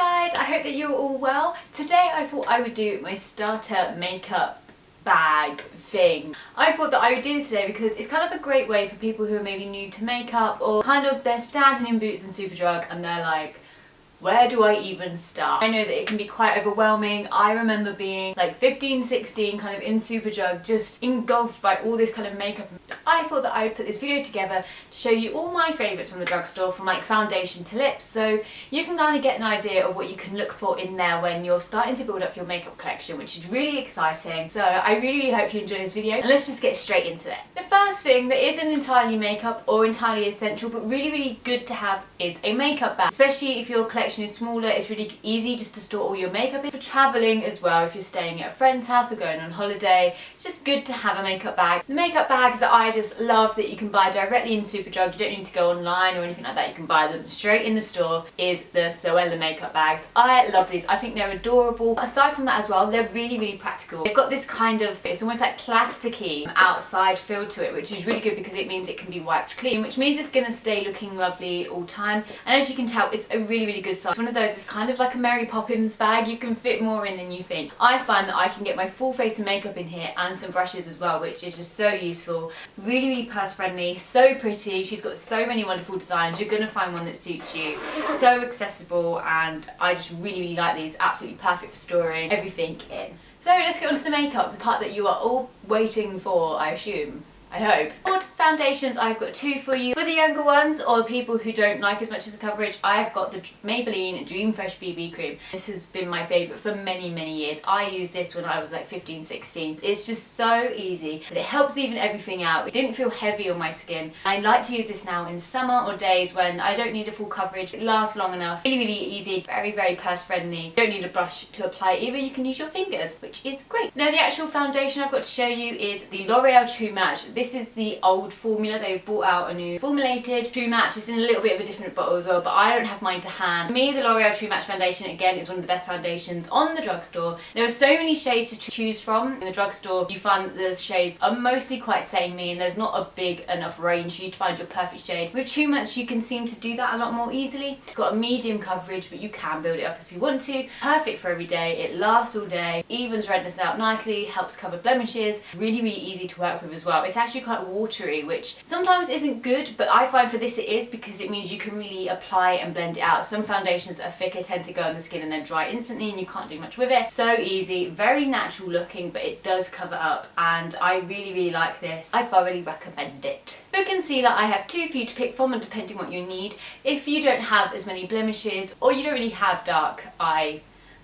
guys, I hope that you're all well. Today I thought I would do my starter makeup bag thing. I thought that I would do this today because it's kind of a great way for people who are maybe new to makeup or kind of they're standing in Boots and Superdrug and they're like, where do I even start? I know that it can be quite overwhelming. I remember being like 15, 16, kind of in Superdrug, just engulfed by all this kind of makeup. I thought that I would put this video together to show you all my favourites from the drugstore, from like foundation to lips, so you can kind of get an idea of what you can look for in there when you're starting to build up your makeup collection, which is really exciting. So I really hope you enjoy this video, and let's just get straight into it. The first thing that isn't entirely makeup or entirely essential, but really good to have is a makeup bag, especially if your collection is smaller. It's really easy just to store all your makeup in. For travelling as well, if you're staying at a friend's house or going on holiday, it's just good to have a makeup bag. The makeup bags that I just love that you can buy directly in Superdrug, you don't need to go online or anything like that, you can buy them straight in the store, is the Zoella makeup bags. I love these, I think they're adorable. Aside from that as well, they're really practical. They've got this kind of, it's almost like plasticky outside feel to it, which is really good because it means it can be wiped clean, which means it's going to stay looking lovely all time. And as you can tell, it's a really good size. One of those is kind of like a Mary Poppins bag. You can fit more in than you think. I find that I can get my full face of makeup in here and some brushes as well, which is just so useful. Really purse friendly, so pretty. She's got so many wonderful designs. You're going to find one that suits you. So accessible, and I just really like these. Absolutely perfect for storing everything in. So let's get on to the makeup, the part that you are all waiting for, I assume. I hope. For foundations, I've got two for you. For the younger ones or people who don't like as much as the coverage, I've got the Maybelline Dream Fresh BB Cream. This has been my favourite for many years. I used this when I was like 15, 16. It's just so easy, but it helps even everything out. It didn't feel heavy on my skin. I like to use this now in summer or days when I don't need a full coverage. It lasts long enough. Really easy, very purse friendly. You don't need a brush to apply it either. You can use your fingers, which is great. Now the actual foundation I've got to show you is the L'Oreal True Match. This is the old formula. They've brought out a new formulated True Match. It's in a little bit of a different bottle as well, but I don't have mine to hand. For me, the L'Oreal True Match foundation, again, is one of the best foundations on the drugstore. There are so many shades to choose from. In the drugstore, you find that the shades are mostly quite samey and there's not a big enough range for you to find your perfect shade. With True Match, you can seem to do that a lot more easily. It's got a medium coverage, but you can build it up if you want to. Perfect for every day. It lasts all day, evens redness out nicely, helps cover blemishes. Really easy to work with as well. It's actually quite watery, which sometimes isn't good, but I find for this it is, because it means you can really apply and blend it out. Some foundations that are thicker tend to go on the skin and then dry instantly and you can't do much with it. So easy, very natural looking, but it does cover up, and I really like this. I thoroughly recommend it. For concealer, I have two for you to pick from, and depending what you need. If you don't have as many blemishes or you don't really have dark eye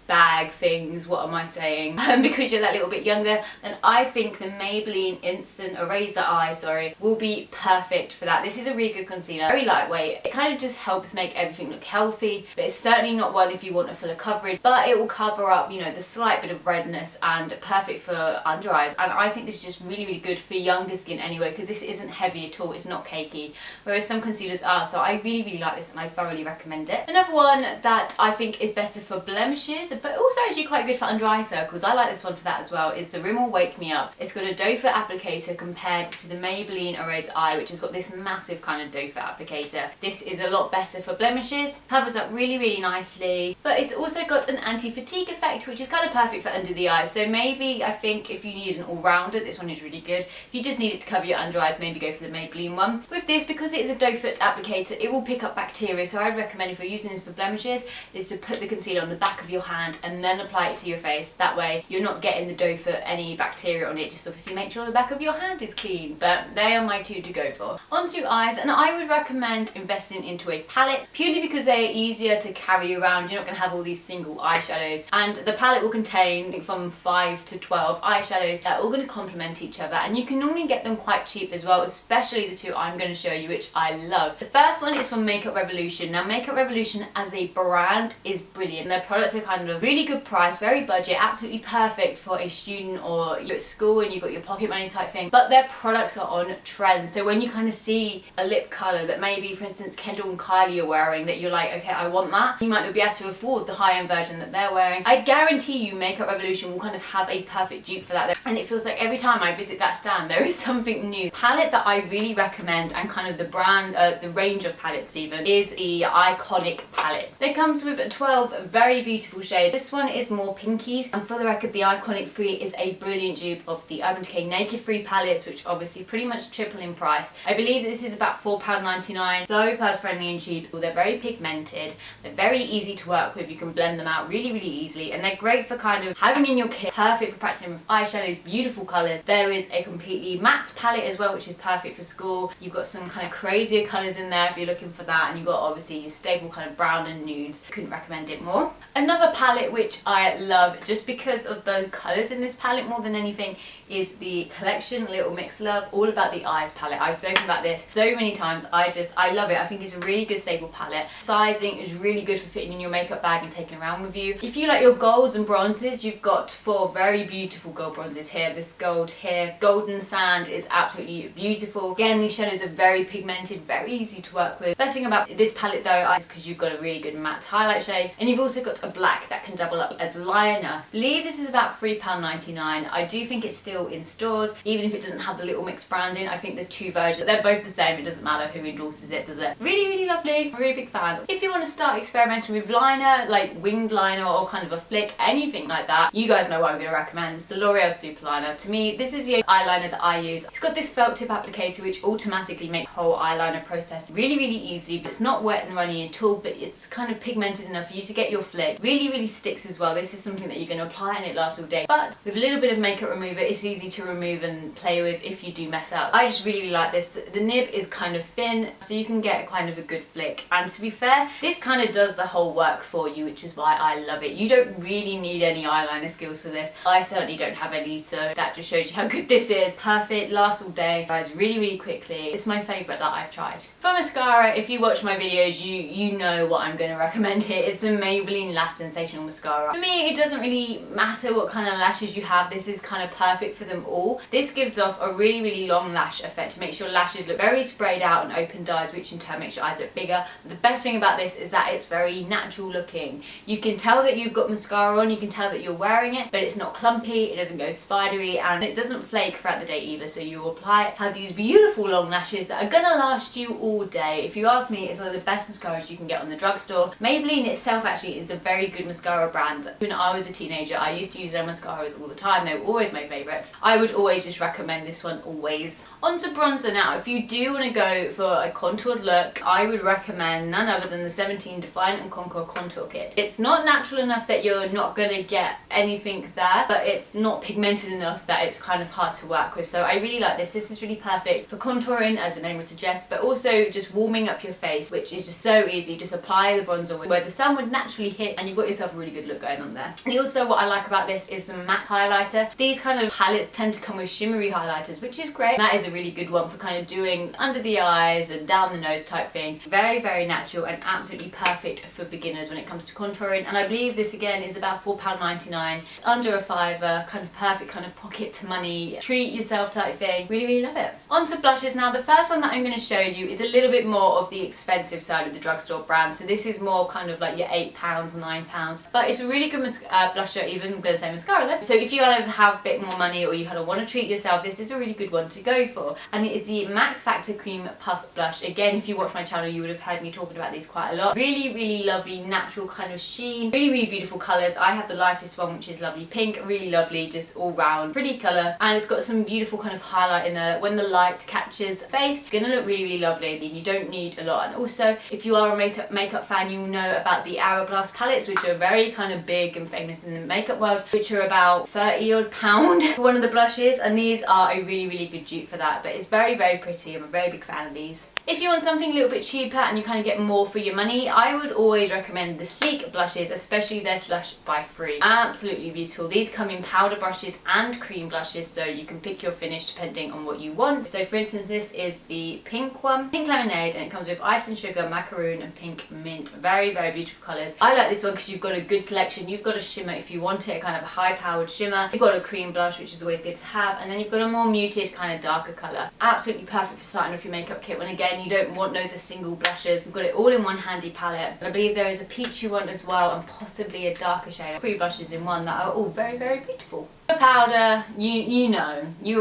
bag things, what am I saying, because you're that little bit younger, then I think the Maybelline Instant Eraser Eye, will be perfect for that. This is a really good concealer, very lightweight. It kind of just helps make everything look healthy, but it's certainly not one if you want a fuller coverage, but it will cover up, you know, the slight bit of redness, and perfect for under eyes. And I think this is just really good for younger skin anyway, because this isn't heavy at all, it's not cakey, whereas some concealers are. So I really like this and I thoroughly recommend it. Another one that I think is better for blemishes, but also actually quite good for under eye circles, I like this one for that as well, is the Rimmel Wake Me Up. It's got a doe foot applicator compared to the Maybelline Eraser Eye, which has got this massive kind of doe foot applicator. This is a lot better for blemishes, covers up really nicely, but it's also got an anti-fatigue effect, which is kind of perfect for under the eyes. So maybe, I think, if you need an all-rounder, this one is really good. If you just need it to cover your under eyes, maybe go for the Maybelline one. With this, because it is a doe foot applicator, it will pick up bacteria, so I'd recommend, if you're using this for blemishes, is to put the concealer on the back of your hand and then apply it to your face. That way you're not getting the doe foot any bacteria on it. Just obviously make sure the back of your hand is clean. But they are my two to go for. Onto eyes, and I would recommend investing into a palette, purely because they are easier to carry around. You're not going to have all these single eyeshadows, and the palette will contain from 5 to 12 eyeshadows that are all going to complement each other, and you can normally get them quite cheap as well, especially the two I'm going to show you, which I love. The first one is from Makeup Revolution. Now Makeup Revolution as a brand is brilliant. Their products are kind of of really good price, very budget, absolutely perfect for a student or you're at school and you've got your pocket money type thing. But their products are on trend. So when you kind of see a lip colour that maybe, for instance, Kendall and Kylie are wearing that you're like, okay, I want that, you might not be able to afford the high-end version that they're wearing. I guarantee you Makeup Revolution will kind of have a perfect dupe for that. And it feels like every time I visit that stand, there is something new. Palette that I really recommend, and kind of the brand, the range of palettes even, is the Iconic palette. It comes with 12 very beautiful shades. This one is more pinkies, and for the record, the Iconic 3 is a brilliant dupe of the Urban Decay Naked 3 palettes, which obviously pretty much triple in price. I believe this is about £4.99, so purse friendly and cheap. They're very pigmented, they're very easy to work with, you can blend them out really easily, and they're great for kind of having in your kit, perfect for practicing with eyeshadows, beautiful colours. There is a completely matte palette as well, which is perfect for school. You've got some kind of crazier colours in there if you're looking for that, and you've got obviously your staple kind of brown and nudes. Couldn't recommend it more. Another palette which I love just because of the colours in this palette more than anything is the Collection Little Mix Love All About the Eyes palette. I've spoken about this so many times. I love it. I think it's a really good staple palette. Sizing is really good for fitting in your makeup bag and taking around with you. If you like your golds and bronzes, you've got 4 very beautiful gold bronzes here. This gold here, Golden Sand, is absolutely beautiful. Again, these shadows are very pigmented, very easy to work with. Best thing about this palette though is because you've got a really good matte highlight shade, and you've also got a black that can double up as liner. I believe this is about £3.99. I do think it's still in stores, even if it doesn't have the Little Mix branding. I think there's 2 versions. They're both the same. It doesn't matter who endorses it, does it? Really lovely. I'm a really big fan. If you want to start experimenting with liner, like winged liner or kind of a flick, anything like that, you guys know what I'm going to recommend. It's the L'Oreal Super Liner. To me, this is the eyeliner that I use. It's got this felt tip applicator which automatically makes the whole eyeliner process really easy. It's not wet and runny at all, but it's kind of pigmented enough for you to get your flick. Really sticks as well. This is something that you're going to apply and it lasts all day. But with a little bit of makeup remover, it's easy to remove and play with if you do mess up. I just really like this. The nib is kind of thin, so you can get kind of a good flick. And to be fair, this kind of does the whole work for you, which is why I love it. You don't really need any eyeliner skills for this. I certainly don't have any, so that just shows you how good this is. Perfect, lasts all day, dries really quickly. It's my favourite that I've tried. For mascara, if you watch my videos, you know what I'm going to recommend here. It's the Maybelline Lash Sensational Mascara. For me, it doesn't really matter what kind of lashes you have. This is kind of perfect for them all. This gives off a really long lash effect. It makes your lashes look very sprayed out and opened eyes, which in turn makes your eyes look bigger. The best thing about this is that it's very natural looking. You can tell that you've got mascara on, you can tell that you're wearing it, but it's not clumpy, it doesn't go spidery, and it doesn't flake throughout the day either. So you apply it, have these beautiful long lashes that are gonna last you all day. If you ask me, it's one of the best mascaras you can get on the drugstore. Maybelline itself actually is a very good mascara brand. When I was a teenager, I used to use their mascaras all the time. They were always my favourite. I would always just recommend this one, always. On to bronzer now. If you do want to go for a contoured look, I would recommend none other than the 17 Define and Conquer Contour Kit. It's not natural enough that you're not going to get anything there, but it's not pigmented enough that it's kind of hard to work with. So I really like this. This is really perfect for contouring, as the name would suggest, but also just warming up your face, which is just so easy. Just apply the bronzer where the sun would naturally hit, and you've got yourself a really good look going on there. And also what I like about this is the matte highlighter. These kind of palettes tend to come with shimmery highlighters, which is great. That is a really good one for kind of doing under the eyes and down the nose type thing. Very natural and absolutely perfect for beginners when it comes to contouring. And I believe this again is about £4.99. It's under a £5, kind of perfect kind of pocket to money, treat yourself type thing. Really love it. On to blushes now. The first one that I'm going to show you is a little bit more of the expensive side of the drugstore brand. So this is more kind of like your £8, £9, but it's a really good blusher, even I'm going to say mascara then. So if you kind of have a bit more money or you kind of want to treat yourself, this is a really good one to go for. And it is the Max Factor Cream Puff Blush. Again, if you watch my channel, you would have heard me talking about these quite a lot. Really lovely natural kind of sheen. Really beautiful colours. I have the lightest one, which is lovely pink. Really lovely, just all round pretty colour. And it's got some beautiful kind of highlight in there. When the light catches the face, it's going to look really lovely. Then you don't need a lot. And also, if you are a makeup fan, you know about the Hourglass palettes, which are very kind of big and famous in the makeup world, which are about £30 odd for one of the blushes. And these are a really good dupe for that. But it's very pretty. I'm a very big fan of these. If you want something a little bit cheaper and you kind of get more for your money, I would always recommend the Sleek blushes, especially their Slush by Free. Absolutely beautiful. These come in powder brushes and cream blushes, so you can pick your finish depending on what you want. So for instance, this is the pink one, pink lemonade, and it comes with ice and sugar, macaroon and pink mint. Very, very beautiful colours. I like this one because you've got a good selection. You've got a shimmer if you want it, a kind of a high powered shimmer. You've got a cream blush, which is always good to have, and then you've got a more muted kind of darker colour. Absolutely perfect for starting off your makeup kit when again you don't want those as single blushes. We've got it all in one handy palette. I believe there is a peachy one as well and possibly a darker shade. 3 blushes in one that are all very, very beautiful. The powder, you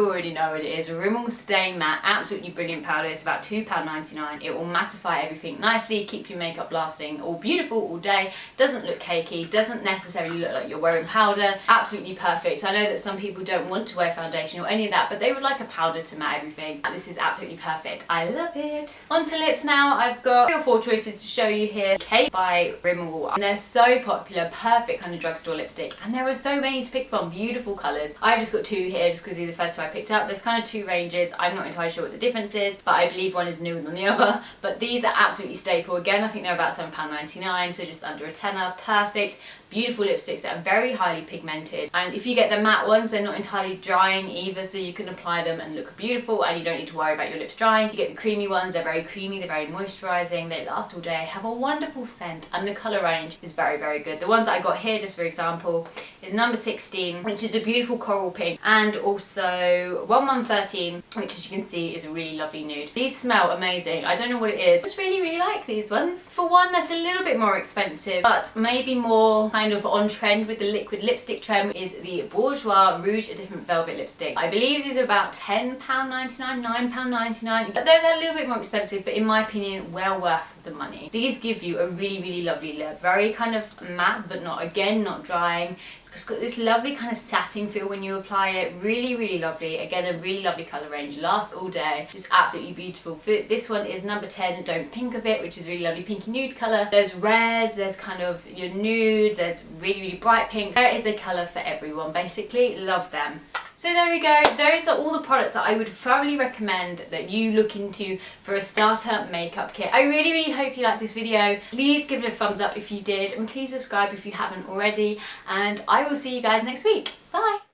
already know what it is. Rimmel Stay Matte, absolutely brilliant powder. It's about £2.99. It will mattify everything nicely, keep your makeup lasting all beautiful all day. Doesn't look cakey, doesn't necessarily look like you're wearing powder. Absolutely perfect. I know that some people don't want to wear foundation or any of that, but they would like a powder to matte everything. This is absolutely perfect. I love it. On to lips now. I've got 3 or 4 choices to show you here. Cake by Rimmel. And they're so popular, perfect kind of drugstore lipstick. And there are so many to pick from. Beautiful colours. I've just got 2 here just because these are the first 2 I picked up. There's kind of 2 ranges. I'm not entirely sure what the difference is, but I believe one is newer than the other. But these are absolutely staple. Again, I think they're about £7.99, so just under a tenner. Perfect. Beautiful lipsticks that are very highly pigmented, and if you get the matte ones, they're not entirely drying either, so you can apply them and look beautiful and you don't need to worry about your lips drying. You get the creamy ones, they're very creamy, they're very moisturising, they last all day, have a wonderful scent, and the colour range is very, very good. The ones that I got here, just for example, is number 16, which is a beautiful coral pink, and also 1113, which as you can see is a really lovely nude. These smell amazing. I don't know what it is. I just really, really like these ones. For one that's a little bit more expensive, but maybe more kind of on trend with the liquid lipstick trend, is the Bourjois Rouge A Different Velvet lipstick. I believe these are about £10.99, £9.99. They're a little bit more expensive, but in my opinion, well worth the money. These give you a really, really lovely lip. Very kind of matte, but not drying. It's got this lovely kind of satin feel when you apply it. Really, really lovely. Again, a really lovely colour range. Lasts all day. Just absolutely beautiful. This one is number 10, Don't Pink of It, which is really lovely pinky nude colour. There's reds, there's kind of your nudes, there's really, really bright pink. There is a colour for everyone, basically. Love them. So there we go, those are all the products that I would thoroughly recommend that you look into for a starter makeup kit. I really, really hope you liked this video. Please give it a thumbs up if you did, and please subscribe if you haven't already, and I will see you guys next week. Bye!